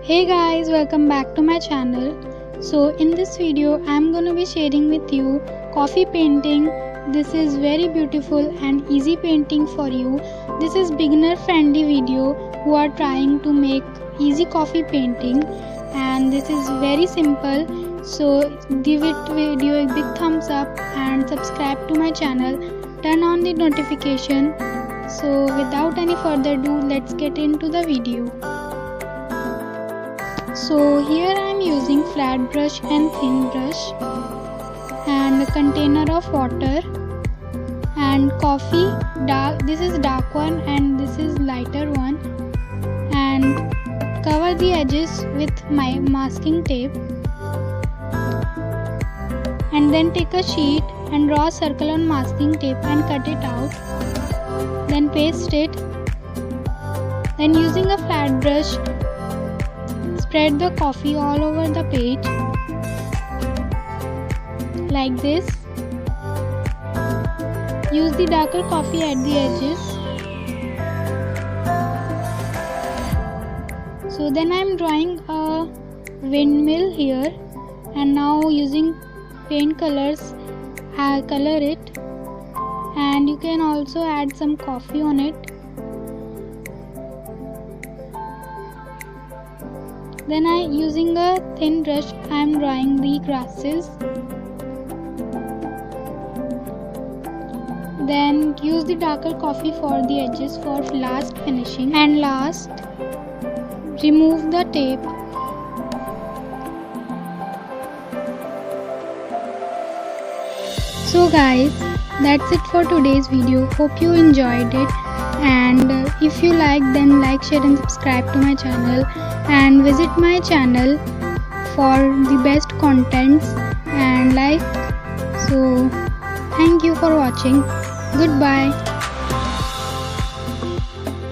Hey guys, welcome back to my channel. So in this video I'm gonna be sharing with you coffee painting. This is very beautiful and easy painting for you. This is beginner friendly video who are trying to make easy coffee painting, and this is very simple. So give it video a big thumbs up and subscribe to my channel. Turn on the notification. So without any further ado, let's get into the video. So here I am using flat brush and thin brush and a container of water and coffee. This is dark one and this is lighter one, and cover the edges with my masking tape, and then take a sheet and draw a circle on masking tape and cut it out. Then paste it. Then using a flat brush, spread the coffee all over the page like this. Use the darker coffee at the edges. So then I am drawing a windmill here, and now using paint colors I color it, and you can also add some coffee on it. Then using a thin brush I am drawing the grasses. Then use the darker coffee for the edges for last finishing, and last remove the tape. So guys, that's it for today's video. Hope you enjoyed it, and if you like, then like, share and subscribe to my channel, and visit my channel for the best contents and like. So thank you for watching. Goodbye.